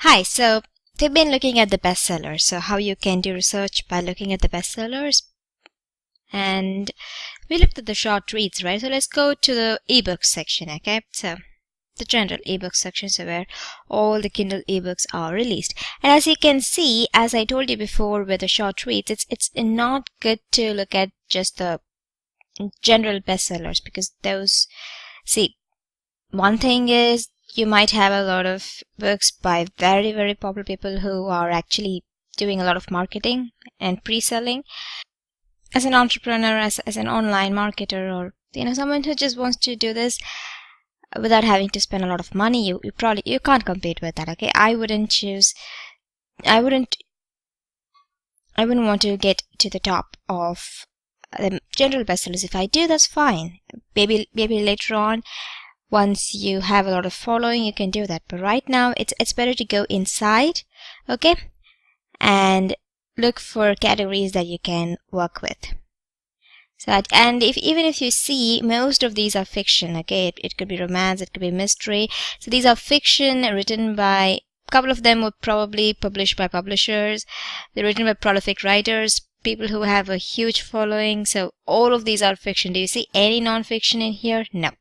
Hi, so we've been looking at the bestsellers, so how you can do research by looking at the bestsellers. And we looked at the short reads, right? So let's go to the ebooks section, okay? So the general ebooks section, so where all the Kindle ebooks are released. And as you can see, as I told you before with the short reads, it's not good to look at just the general bestsellers because those, see, one thing is you might have a lot of books by very, very popular people who are actually doing a lot of marketing and pre-selling. As an entrepreneur, as an online marketer, or someone who just wants to do this without having to spend a lot of money, you can't compete with that. Okay, I wouldn't want to get to the top of the general bestsellers. If I do, that's fine. Maybe later on, once you have a lot of following, you can do that. But right now, it's better to go inside, okay, and look for categories that you can work with. So, and even if you see, most of these are fiction, okay, it could be romance, it could be mystery. So these are fiction written by, a couple of them were probably published by publishers. They're written by prolific writers, people who have a huge following. So all of these are fiction. Do you see any non-fiction in here? No.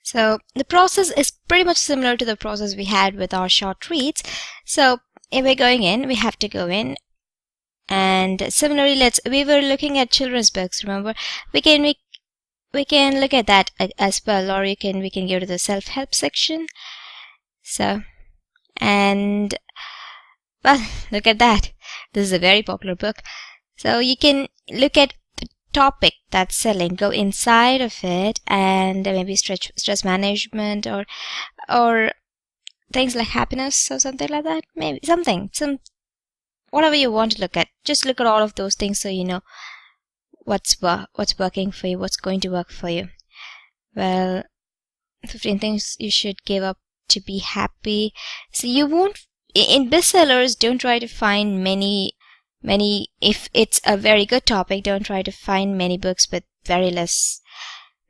So the process is pretty much similar to the process we had with our short reads. So if we're going in, we have to go in. And similarly, we were looking at children's books, remember? We can look at that as well, or we can go to the self-help section. So, and well, look at that. This is a very popular book. So you can look at the topic that's selling, go inside of it, and maybe stress management or things like happiness or something like that. Maybe whatever you want to look at. Just look at all of those things so you know what's working for you, what's going to work for you. Well, 15 things you should give up to be happy. So you won't, in bestsellers, don't try to find many, if it's a very good topic, don't try to find many books with very less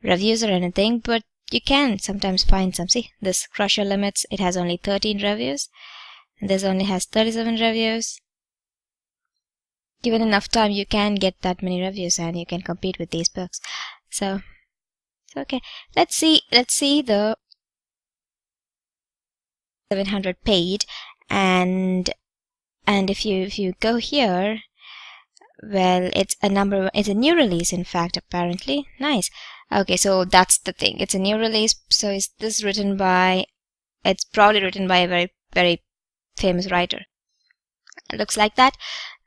reviews or anything, but you can sometimes find some. See, this Crush Your Limits, it has only 13 reviews, and this only has 37 reviews. Given enough time, you can get that many reviews and you can compete with these books. So okay, let's see the 700 paid, and if you go here, well, it's a new release, in fact, apparently. Nice. Okay, so that's the thing, it's a new release. So is this it's probably written by a very, very famous writer. It looks like that.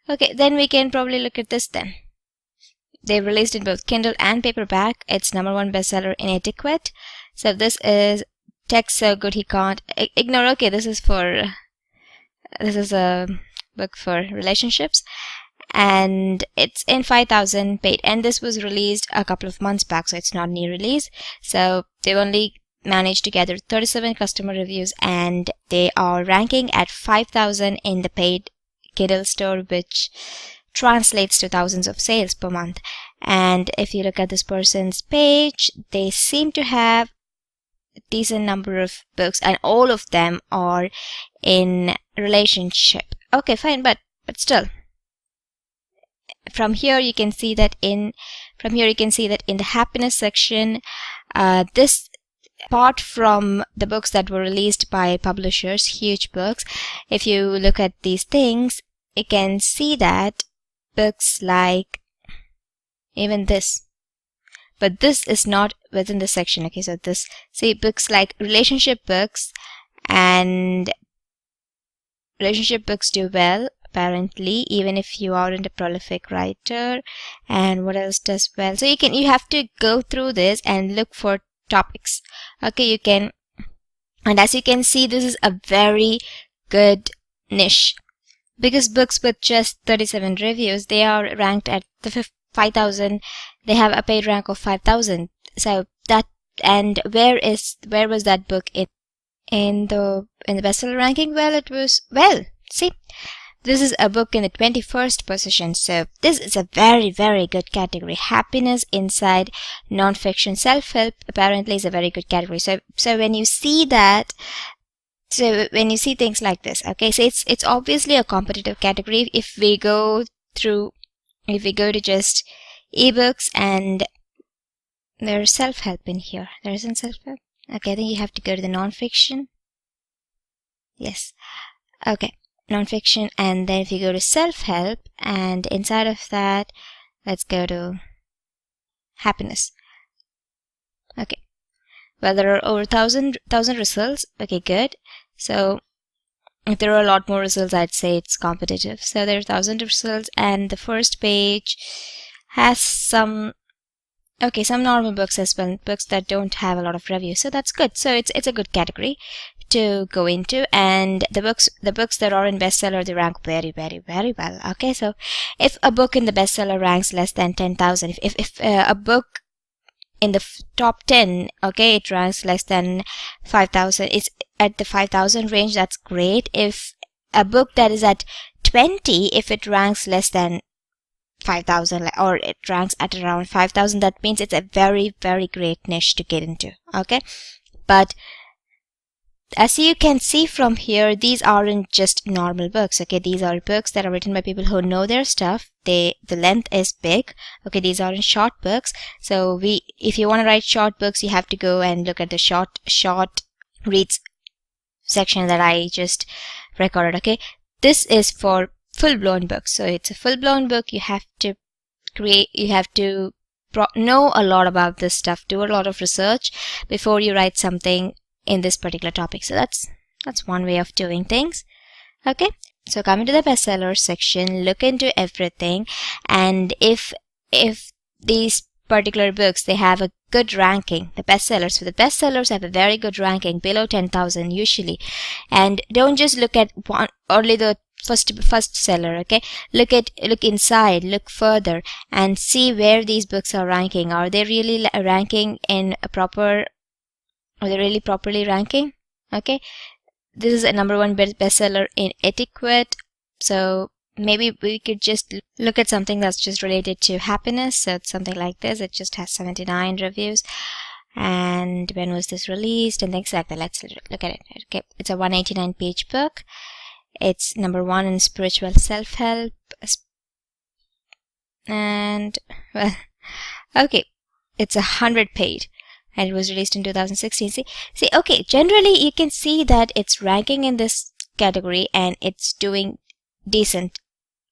Okay, then we can probably look at this then. They released in both Kindle and paperback. It's #1 bestseller in Etiquette. So this is Text So Good He Can't Ignore. Okay, this is a book for relationships, and it's in 5,000 paid. And this was released a couple of months back, so it's not a new release. So they've only managed to gather 37 customer reviews, and they are ranking at 5,000 in the paid Kindle store, which translates to thousands of sales per month. And if you look at this person's page, they seem to have a decent number of books, and all of them are in relationship. Okay, fine, but still, from here you can see that in the happiness section, this, apart from the books that were released by publishers, huge books, if you look at these things, you can see that books like even this, but this is not within the section. Okay, so books like relationship books, and relationship books do well, apparently, even if you aren't a prolific writer. And what else does well? So you have to go through this and look for topics. Okay, you can, and as you can see, this is a very good niche, because books with just 37 reviews, they are ranked at the 5,000. They have a paid rank of 5,000. So that, and where was that book in the bestseller ranking? Well, it was, see, this is a book in the 21st position. So this is a very, very good category. Happiness inside non-fiction. Self-help apparently is a very good category. So when you see that So when you see things like this, okay, so it's obviously a competitive category. If we go to just ebooks, and there's self-help in here. There isn't self-help. Okay, I think you have to go to the non-fiction. Yes. Okay, non-fiction, and then if you go to self-help, and inside of that, let's go to happiness. Okay. Well, there are over 1,000 results. Okay, good. So if there are a lot more results, I'd say it's competitive. So there are 1,000 results, and the first page has some normal books as well, books that don't have a lot of reviews. So that's good. So it's a good category to go into, and the books that are in bestseller, they rank very, very, very well. Okay, so if a book in the bestseller ranks less than 10,000, if a book in the top 10, okay, it ranks less than 5,000, it's at the 5,000 range, that's great. If a book that is at 20, if it ranks less than 5,000, or it ranks at around 5,000, that means it's a very, very great niche to get into. Okay, but as you can see from here, these aren't just normal books. Okay, these are books that are written by people who know their stuff. The length is big. Okay, these aren't short books. So if you want to write short books, you have to go and look at the short reads section that I just recorded. Okay, this is for full-blown books. So it's a full-blown book. You have to know a lot about this stuff, do a lot of research before you write something in this particular topic. So that's one way of doing things. Okay, so coming to the bestseller section, look into everything, and if these particular books, they have a good ranking, the bestsellers, so the bestsellers have a very good ranking, below 10,000 usually, and don't just look at only the first seller. Okay, look inside, look further, and see where these books are ranking. Are they really ranking in a proper Are they really properly ranking? Okay, this is a #1 bestseller in etiquette. So maybe we could just look at something that's just related to happiness. So it's something like this. It just has 79 reviews. And when was this released? And things like that. Let's look at it. Okay, it's a 189-page book. It's #1 in spiritual self-help. And, well, okay, it's 100-page. And it was released in 2016. See, okay, generally you can see that it's ranking in this category and it's doing decent.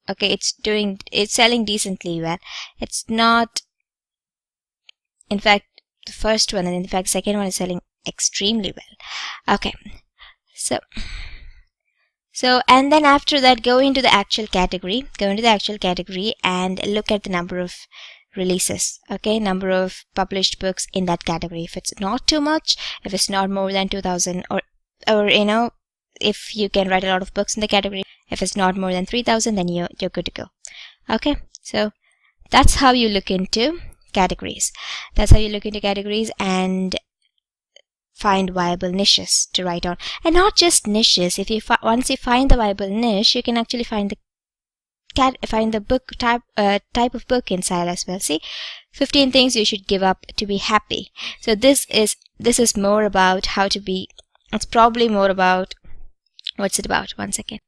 Okay, it's selling decently well. It's not, in fact, the first one, and in fact, second one is selling extremely well. Okay, so, and then after that, go into the actual category and look at the number of releases. Okay, number of published books in that category. If it's not too much, if it's not more than 2,000, or if you can write a lot of books in the category, if it's not more than 3,000, then you're good to go. Okay, so that's how you look into categories. And find viable niches to write on, and not just niches. If you once you find the viable niche, you can actually find the book type of book inside as well. See, 15 things you should give up to be happy. So this is more about how to be. It's probably more about, what's it about? One second.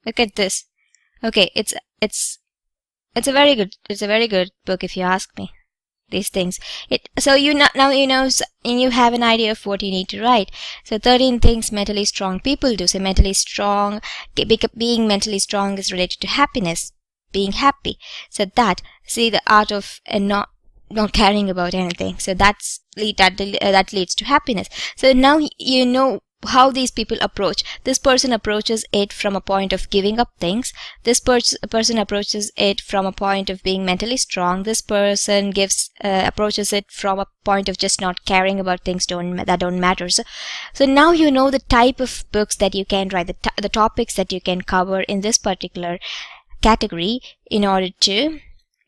Look at this. Okay, it's a very good book if you ask me. These things. So now you know, and you have an idea of what you need to write. So 13 things mentally strong people do. So mentally strong, being mentally strong is related to happiness, being happy. So the art of not caring about anything. So that leads to happiness. So now you know how these people approach. This person approaches it from a point of giving up things. This person approaches it from a point of being mentally strong. This person approaches it from a point of just not caring about things that don't matter. So now you know the type of books that you can write, the topics that you can cover in this particular category in order to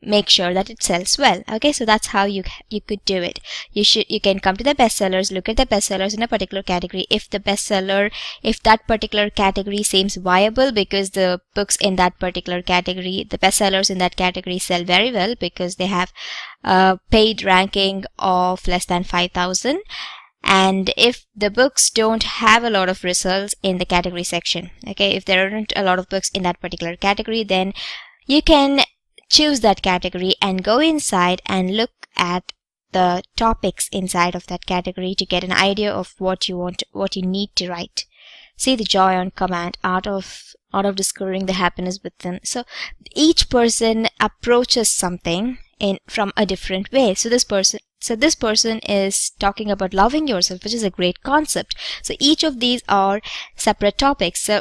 make sure that it sells well. Okay, so that's how you could do it. You can come to the bestsellers, look at the bestsellers in a particular category. If that particular category seems viable, because the books in that particular category, the bestsellers in that category sell very well because they have a paid ranking of less than 5,000, And if the books don't have a lot of results in the category section, okay, if there aren't a lot of books in that particular category, then you can choose that category and go inside and look at the topics inside of that category to get an idea of what you need to write. See the joy on command, art of discovering the happiness within. So each person approaches something from a different way. So this person is talking about loving yourself, which is a great concept. So each of these are separate topics. So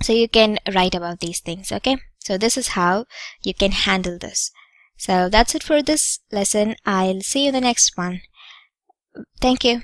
you can write about these things, okay? So this is how you can handle this. So that's it for this lesson. I'll see you in the next one. Thank you.